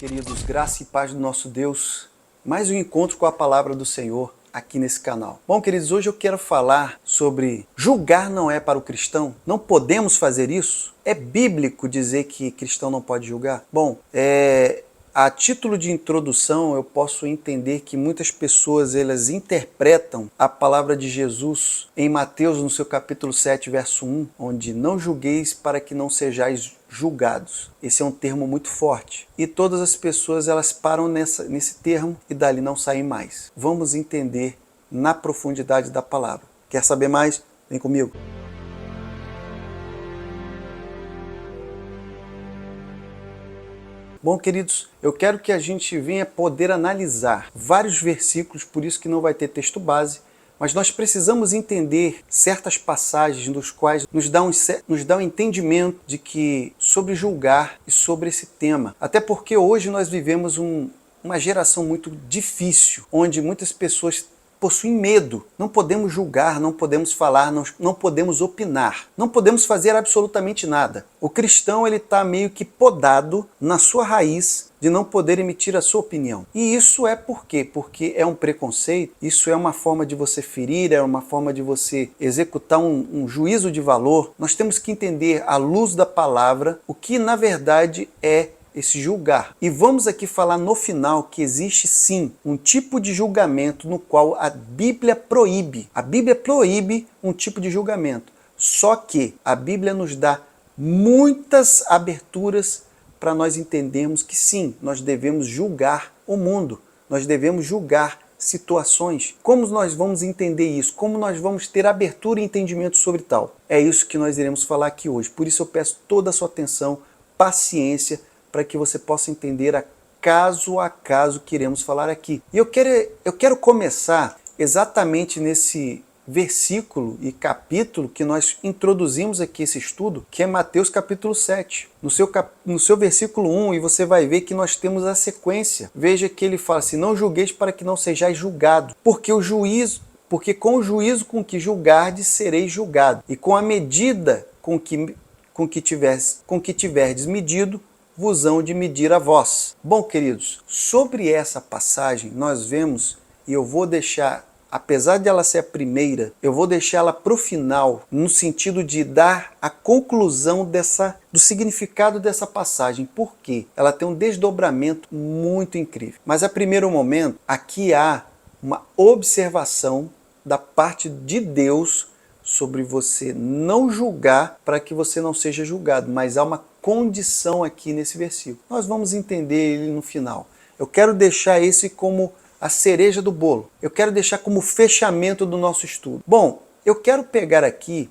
queridos, graça e paz do nosso Deus, mais um encontro com a palavra do Senhor aqui nesse canal. Bom, queridos, hoje eu quero falar sobre julgar não é para o cristão. Não podemos fazer isso? É bíblico dizer que cristão não pode julgar? Bom, a título de introdução, eu posso entender que muitas pessoas elas interpretam a palavra de Jesus em Mateus, no seu capítulo 7, verso 1, onde não julgueis para que não sejais julgados. Esse é um termo muito forte. E todas as pessoas elas param nesse termo e dali não saem mais. Vamos entender na profundidade da palavra. Quer saber mais? Vem comigo. Bom, queridos, eu quero que a gente venha poder analisar vários versículos, por isso que não vai ter texto base, mas nós precisamos entender certas passagens nos quais nos dá um entendimento de que sobre julgar e sobre esse tema. Até porque hoje nós vivemos uma geração muito difícil, onde muitas pessoas possuem medo. Não podemos julgar, não podemos falar, não podemos opinar, não podemos fazer absolutamente nada. O cristão ele está meio que podado na sua raiz de não poder emitir a sua opinião. E isso é por quê? Porque é um preconceito, isso é uma forma de você ferir, é uma forma de você executar um juízo de valor. Nós temos que entender à luz da palavra o que na verdade é esse julgar. E vamos aqui falar no final que existe sim um tipo de julgamento no qual a Bíblia proíbe. A Bíblia proíbe um tipo de julgamento. Só que a Bíblia nos dá muitas aberturas para nós entendermos que sim, nós devemos julgar o mundo. Nós devemos julgar situações. Como nós vamos entender isso? Como nós vamos ter abertura e entendimento sobre tal? É isso que nós iremos falar aqui hoje. Por isso eu peço toda a sua atenção, paciência, para que você possa entender a caso que iremos falar aqui. E eu quero começar exatamente nesse versículo e capítulo que nós introduzimos aqui esse estudo, que é Mateus capítulo 7. No seu versículo 1, e você vai ver que nós temos a sequência. Veja que ele fala assim, não julgueis para que não sejais julgado, porque com o juízo com que julgardes sereis julgado, e com a medida com que tiverdes medido, vos hão de medir a vós. Bom, queridos, sobre essa passagem nós vemos, e eu vou deixar, apesar de ela ser a primeira, eu vou deixar ela para o final, no sentido de dar a conclusão do significado dessa passagem, porque ela tem um desdobramento muito incrível. Mas a primeiro momento, aqui há uma observação da parte de Deus sobre você não julgar para que você não seja julgado, mas há uma condição aqui nesse versículo. Nós vamos entender ele no final. Eu quero deixar esse como a cereja do bolo. Eu quero deixar como fechamento do nosso estudo. Bom, eu quero pegar aqui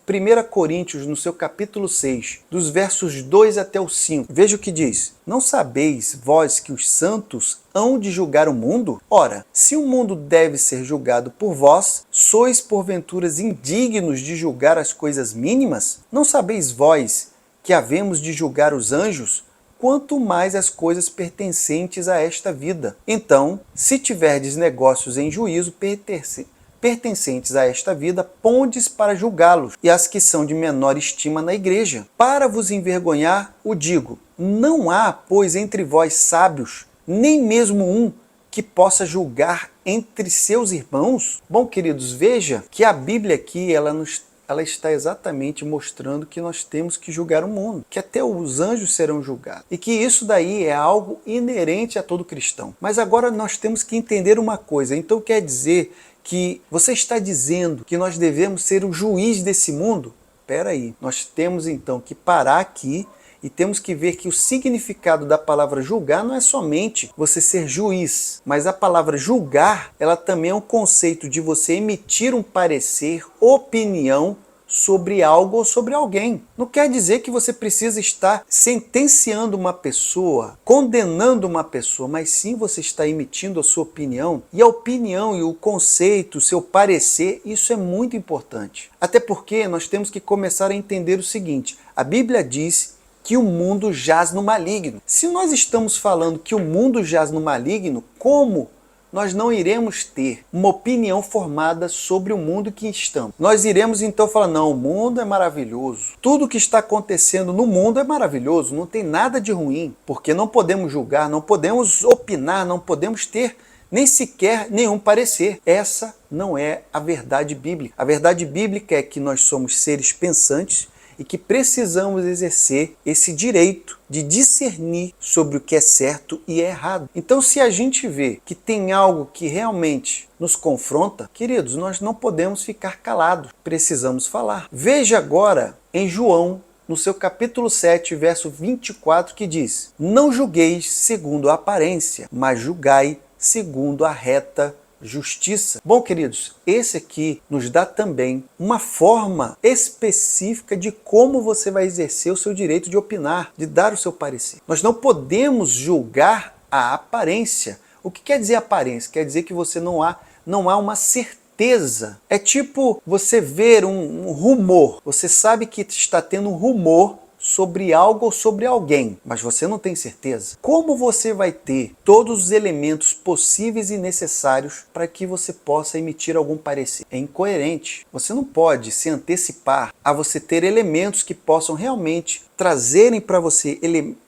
1 Coríntios, no seu capítulo 6, dos versos 2 até o 5. Veja o que diz. Não sabeis vós que os santos hão de julgar o mundo? Ora, se o mundo deve ser julgado por vós, sois porventuras indignos de julgar as coisas mínimas? Não sabeis vós que havemos de julgar os anjos? Quanto mais as coisas pertencentes a esta vida. Então, se tiverdes negócios em juízo pertencentes a esta vida, pondes para julgá-los, e as que são de menor estima na igreja. Para vos envergonhar, o digo, não há, pois, entre vós sábios, nem mesmo um que possa julgar entre seus irmãos? Bom, queridos, veja que a Bíblia aqui, ela está exatamente mostrando que nós temos que julgar o mundo, que até os anjos serão julgados, e que isso daí é algo inerente a todo cristão. Mas agora nós temos que entender uma coisa, então quer dizer que você está dizendo que nós devemos ser o juiz desse mundo? Espera aí, nós temos então que parar aqui e temos que ver que o significado da palavra julgar não é somente você ser juiz, mas a palavra julgar, ela também é um conceito de você emitir um parecer, opinião sobre algo ou sobre alguém. Não quer dizer que você precisa estar sentenciando uma pessoa, condenando uma pessoa, mas sim você está emitindo a sua opinião. E a opinião e o conceito, o seu parecer, isso é muito importante. Até porque nós temos que começar a entender o seguinte, a Bíblia diz que o mundo jaz no maligno. Se nós estamos falando que o mundo jaz no maligno, como nós não iremos ter uma opinião formada sobre o mundo que estamos. Nós iremos então falar, não, o mundo é maravilhoso. Tudo que está acontecendo no mundo é maravilhoso, não tem nada de ruim, porque não podemos julgar, não podemos opinar, não podemos ter nem sequer nenhum parecer. Essa não é a verdade bíblica. A verdade bíblica é que nós somos seres pensantes e que precisamos exercer esse direito de discernir sobre o que é certo e é errado. Então, se a gente vê que tem algo que realmente nos confronta, queridos, nós não podemos ficar calados, precisamos falar. Veja agora em João, no seu capítulo 7, verso 24, que diz: não julgueis segundo a aparência, mas julgai segundo a reta justiça. Bom, queridos, esse aqui nos dá também uma forma específica de como você vai exercer o seu direito de opinar, de dar o seu parecer. Nós não podemos julgar a aparência. O que quer dizer aparência? Quer dizer que você não há uma certeza. É tipo você ver um rumor. Você sabe que está tendo um rumor sobre algo ou sobre alguém, mas você não tem certeza. Como você vai ter todos os elementos possíveis e necessários para que você possa emitir algum parecer? É incoerente. Você não pode se antecipar a você ter elementos que possam realmente trazerem para você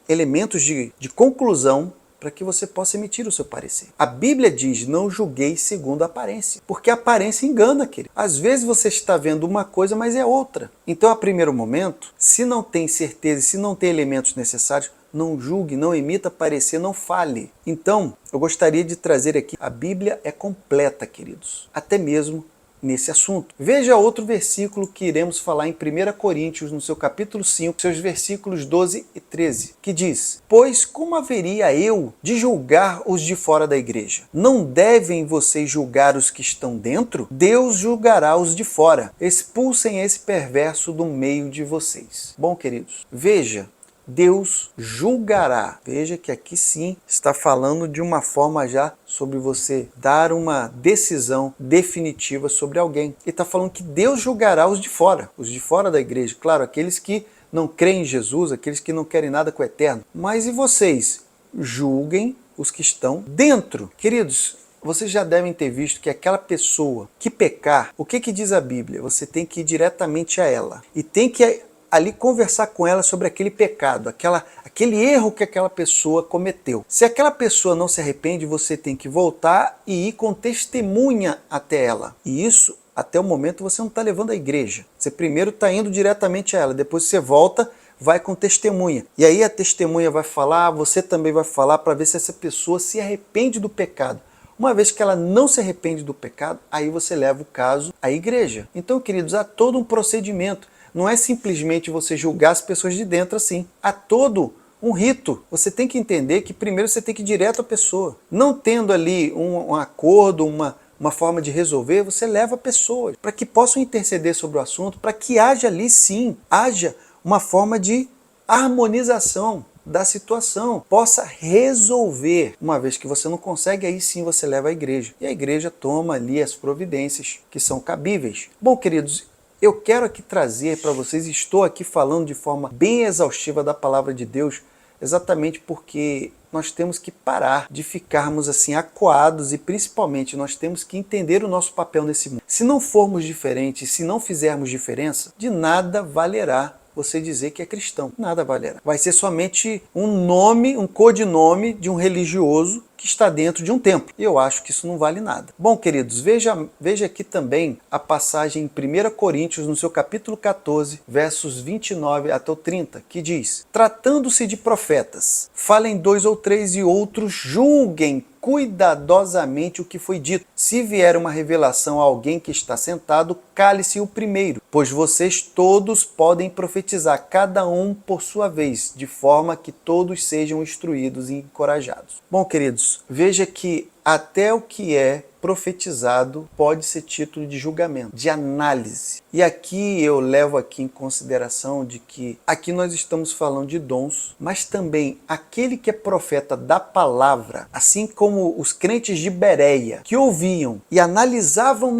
elementos de conclusão para que você possa emitir o seu parecer. A Bíblia diz, não julgueis segundo a aparência, porque a aparência engana, querido. Às vezes você está vendo uma coisa, mas é outra. Então, a primeiro momento, se não tem certeza, se não tem elementos necessários, não julgue, não emita parecer, não fale. Então, eu gostaria de trazer aqui, a Bíblia é completa, queridos, até mesmo nesse assunto. Veja outro versículo que iremos falar em 1 Coríntios, no seu capítulo 5, seus versículos 12 e 13, que diz: pois como haveria eu de julgar os de fora da igreja? Não devem vocês julgar os que estão dentro? Deus julgará os de fora. Expulsem esse perverso do meio de vocês. Bom, queridos, veja, Deus julgará. Veja que aqui sim está falando de uma forma já sobre você dar uma decisão definitiva sobre alguém. Ele está falando que Deus julgará os de fora da igreja. Claro, aqueles que não creem em Jesus, aqueles que não querem nada com o eterno. Mas e vocês? Julguem os que estão dentro. Queridos, vocês já devem ter visto que aquela pessoa que pecar, o que diz a Bíblia? Você tem que ir diretamente a ela e tem que ali conversar com ela sobre aquele pecado, aquele erro que aquela pessoa cometeu. Se aquela pessoa não se arrepende, você tem que voltar e ir com testemunha até ela. E isso, até o momento, você não está levando à igreja. Você primeiro está indo diretamente a ela, depois você volta, vai com testemunha. E aí a testemunha vai falar, você também vai falar, para ver se essa pessoa se arrepende do pecado. Uma vez que ela não se arrepende do pecado, aí você leva o caso à igreja. Então, queridos, há todo um procedimento. Não é simplesmente você julgar as pessoas de dentro assim. Há todo um rito. Você tem que entender que primeiro você tem que ir direto à pessoa. Não tendo ali um acordo, uma forma de resolver, você leva pessoas para que possam interceder sobre o assunto, para que haja ali sim, haja uma forma de harmonização da situação, possa resolver. Uma vez que você não consegue, aí sim você leva à igreja. E a igreja toma ali as providências que são cabíveis. Bom, queridos, eu quero aqui trazer para vocês, estou aqui falando de forma bem exaustiva da palavra de Deus, exatamente porque nós temos que parar de ficarmos assim acuados e principalmente nós temos que entender o nosso papel nesse mundo. Se não formos diferentes, se não fizermos diferença, de nada valerá você dizer que é cristão. Nada valerá. Vai ser somente um nome, um codinome de um religioso que está dentro de um templo. E eu acho que isso não vale nada. Bom, queridos, veja aqui também a passagem em 1 Coríntios, no seu capítulo 14, versos 29 até o 30, que diz: tratando-se de profetas, falem 2 ou 3 e outros julguem cuidadosamente o que foi dito. Se vier uma revelação a alguém que está sentado, cale-se o primeiro, pois vocês todos podem profetizar, cada um por sua vez, de forma que todos sejam instruídos e encorajados. Bom, queridos, veja que até o que é profetizado pode ser título de julgamento, de análise. E aqui eu levo aqui em consideração de que aqui nós estamos falando de dons, mas também aquele que é profeta da palavra, assim como os crentes de Bereia, que ouviam e analisavam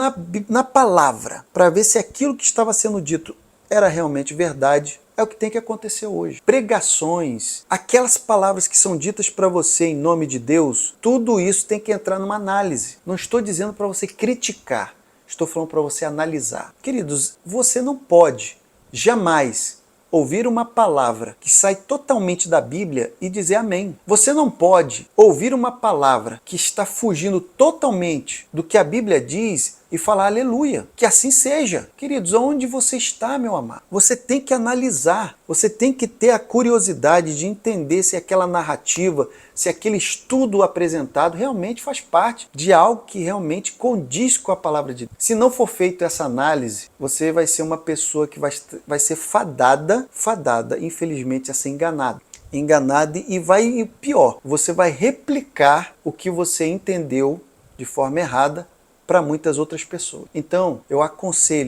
na palavra para ver se aquilo que estava sendo dito era realmente verdade, É o que tem que acontecer hoje. Pregações, aquelas palavras que são ditas para você em nome de Deus, tudo isso tem que entrar numa análise. Não estou dizendo para você criticar, estou falando para você analisar. Queridos, você não pode jamais ouvir uma palavra que sai totalmente da Bíblia e dizer amém. Você não pode ouvir uma palavra que está fugindo totalmente do que a Bíblia diz e falar aleluia. Que assim seja. Queridos, onde você está, meu amado? Você tem que analisar, você tem que ter a curiosidade de entender se aquela narrativa, se aquele estudo apresentado realmente faz parte de algo que realmente condiz com a palavra de Deus. Se não for feita essa análise, você vai ser uma pessoa que vai ser fadada, infelizmente, a ser enganada e vai, pior, você vai replicar o que você entendeu de forma errada para muitas outras pessoas. Então, eu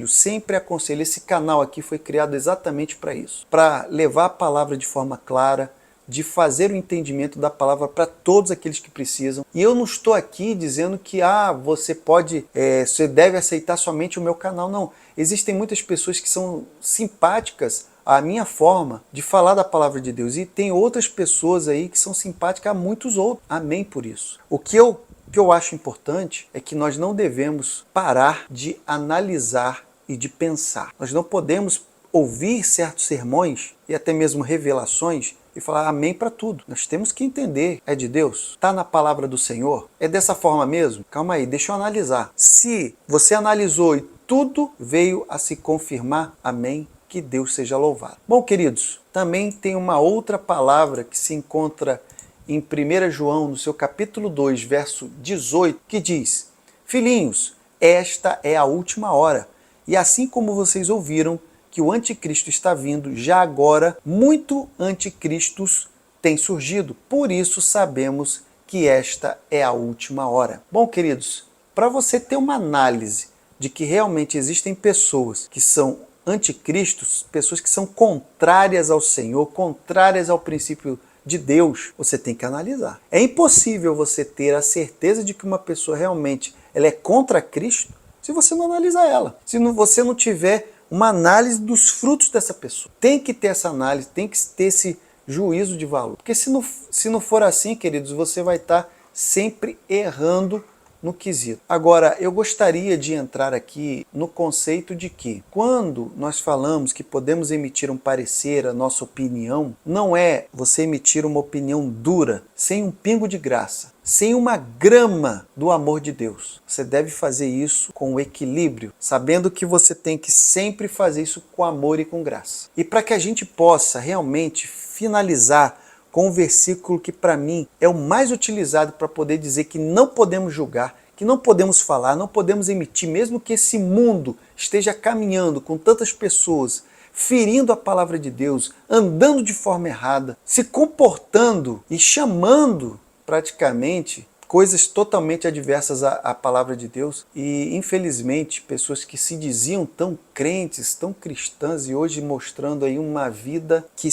sempre aconselho, esse canal aqui foi criado exatamente para isso, para levar a palavra de forma clara, de fazer o entendimento da palavra para todos aqueles que precisam. E eu não estou aqui dizendo que você deve aceitar somente o meu canal, não. Existem muitas pessoas que são simpáticas à minha forma de falar da palavra de Deus, e tem outras pessoas aí que são simpáticas a muitos outros. Amém por isso. O que eu acho importante é que nós não devemos parar de analisar e de pensar. Nós não podemos ouvir certos sermões e até mesmo revelações e falar amém para tudo. Nós temos que entender, é de Deus? Está na palavra do Senhor? É dessa forma mesmo? Calma aí, deixa eu analisar. Se você analisou e tudo veio a se confirmar, amém, que Deus seja louvado. Bom, queridos, também tem uma outra palavra que se encontra em 1 João, no seu capítulo 2, verso 18, que diz: Filhinhos, esta é a última hora, e assim como vocês ouviram que o anticristo está vindo, já agora muito anticristos têm surgido. Por isso sabemos que esta é a última hora. Bom, queridos, para você ter uma análise de que realmente existem pessoas que são anticristos, pessoas que são contrárias ao Senhor, contrárias ao princípio de Deus, você tem que analisar. É impossível você ter a certeza de que uma pessoa realmente ela é contra Cristo se você não analisar ela. Se você não tiver uma análise dos frutos dessa pessoa. Tem que ter essa análise, tem que ter esse juízo de valor. Porque se não for assim, queridos, você vai estar sempre errando no quesito. Agora, eu gostaria de entrar aqui no conceito de que, quando nós falamos que podemos emitir um parecer, a nossa opinião, não é você emitir uma opinião dura, sem um pingo de graça, sem uma grama do amor de Deus. Você deve fazer isso com equilíbrio, sabendo que você tem que sempre fazer isso com amor e com graça. E para que a gente possa realmente finalizar com um versículo que para mim é o mais utilizado para poder dizer que não podemos julgar, que não podemos falar, não podemos emitir, mesmo que esse mundo esteja caminhando com tantas pessoas, ferindo a palavra de Deus, andando de forma errada, se comportando e chamando praticamente coisas totalmente adversas à palavra de Deus. E, infelizmente, pessoas que se diziam tão crentes, tão cristãs, e hoje mostrando aí uma vida que,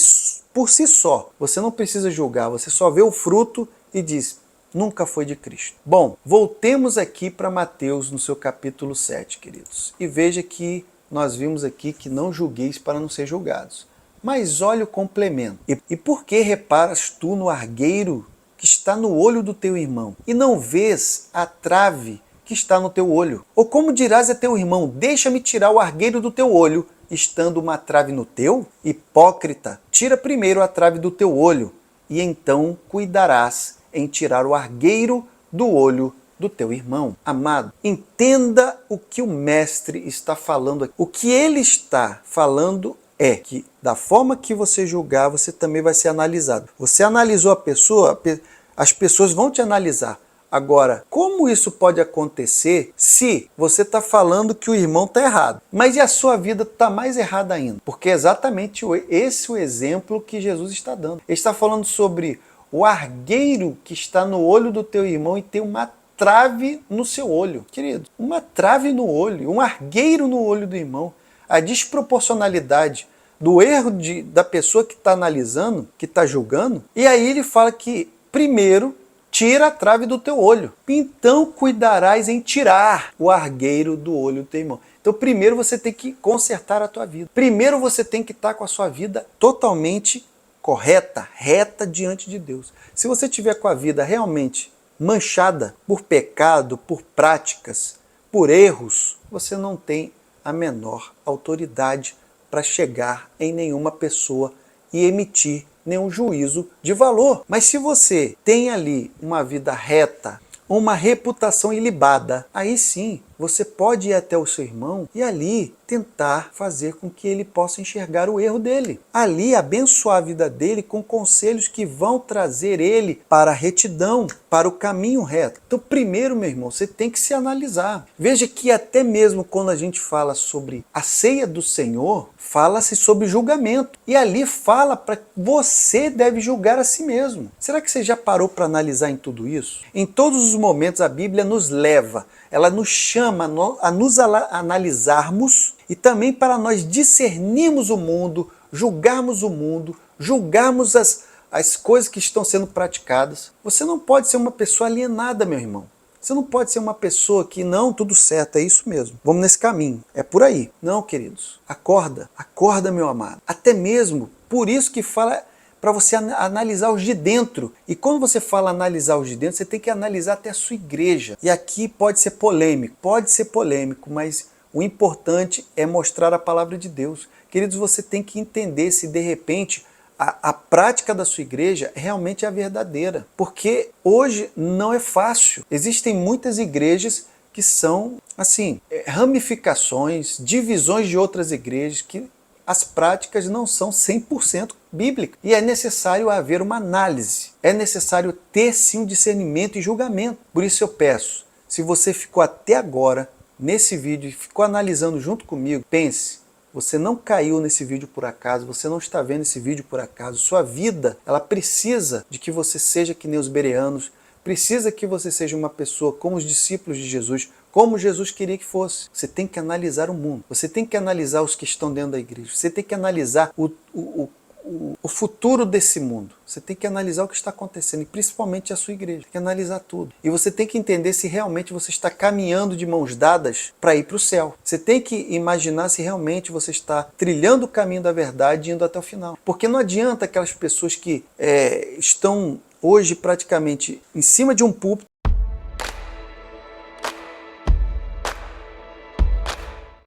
por si só, você não precisa julgar, você só vê o fruto e diz: nunca foi de Cristo. Bom, voltemos aqui para Mateus no seu capítulo 7, queridos. E veja que nós vimos aqui que não julgueis para não ser julgados. Mas olha o complemento. E por que reparas tu no argueiro que está no olho do teu irmão, e não vês a trave que está no teu olho? Ou como dirás a teu irmão: deixa-me tirar o argueiro do teu olho, estando uma trave no teu? Hipócrita, tira primeiro a trave do teu olho, e então cuidarás em tirar o argueiro do olho do teu irmão. Amado, entenda o que o mestre está falando aqui. O que ele está falando é que, da forma que você julgar, você também vai ser analisado. Você analisou a pessoa, as pessoas vão te analisar. Agora, como isso pode acontecer se você está falando que o irmão está errado, mas e a sua vida está mais errada ainda? Porque é exatamente esse o exemplo que Jesus está dando. Ele está falando sobre o argueiro que está no olho do teu irmão e tem uma trave no seu olho. Querido, uma trave no olho, um argueiro no olho do irmão. A desproporcionalidade do erro da pessoa que está analisando, que está julgando. E aí ele fala que, primeiro, tira a trave do teu olho. Então cuidarás em tirar o argueiro do olho do teu irmão. Então Então primeiro você tem que consertar a tua vida. Primeiro você tem que estar com a sua vida totalmente correta, reta diante de Deus. Se você tiver com a vida realmente manchada por pecado, por práticas, por erros, você não tem a menor autoridade para chegar em nenhuma pessoa e emitir nenhum juízo de valor. Mas se você tem ali uma vida reta, uma reputação ilibada, aí sim você pode ir até o seu irmão e ali tentar fazer com que ele possa enxergar o erro dele. Ali abençoar a vida dele com conselhos que vão trazer ele para a retidão, para o caminho reto. Então primeiro, meu irmão, você tem que se analisar. Veja que até mesmo quando a gente fala sobre a ceia do Senhor, fala-se sobre julgamento. E ali fala para que você deve julgar a si mesmo. Será que você já parou para analisar em tudo isso? Em todos os momentos a Bíblia nos leva, ela nos chama a nos analisarmos e também para nós discernirmos o mundo, julgarmos as coisas que estão sendo praticadas. Você não pode ser uma pessoa alienada, meu irmão. Você não pode ser uma pessoa que, não, tudo certo, é isso mesmo. Vamos nesse caminho, é por aí. Não, queridos, acorda, meu amado. Até mesmo, por isso que fala para você analisar os de dentro. E quando você fala analisar os de dentro, você tem que analisar até a sua igreja. E aqui pode ser polêmico, mas o importante é mostrar a palavra de Deus. Queridos, você tem que entender se de repente a prática da sua igreja realmente é a verdadeira. Porque hoje não é fácil. Existem muitas igrejas que são, assim, ramificações, divisões de outras igrejas que as práticas não são 100% bíblicas. E é necessário haver uma análise. É necessário ter sim um discernimento e julgamento. Por isso eu peço, se você ficou até agora nesse vídeo e ficou analisando junto comigo, pense, você não caiu nesse vídeo por acaso, você não está vendo esse vídeo por acaso. Sua vida, ela precisa de que você seja que nem os bereanos, precisa que você seja uma pessoa como os discípulos de Jesus, como Jesus queria que fosse. Você tem que analisar o mundo, você tem que analisar os que estão dentro da igreja, você tem que analisar o futuro desse mundo, você tem que analisar o que está acontecendo, e principalmente a sua igreja, tem que analisar tudo. E você tem que entender se realmente você está caminhando de mãos dadas para ir para o céu. Você tem que imaginar se realmente você está trilhando o caminho da verdade e indo até o final. Porque não adianta aquelas pessoas que estão hoje praticamente em cima de um púlpito,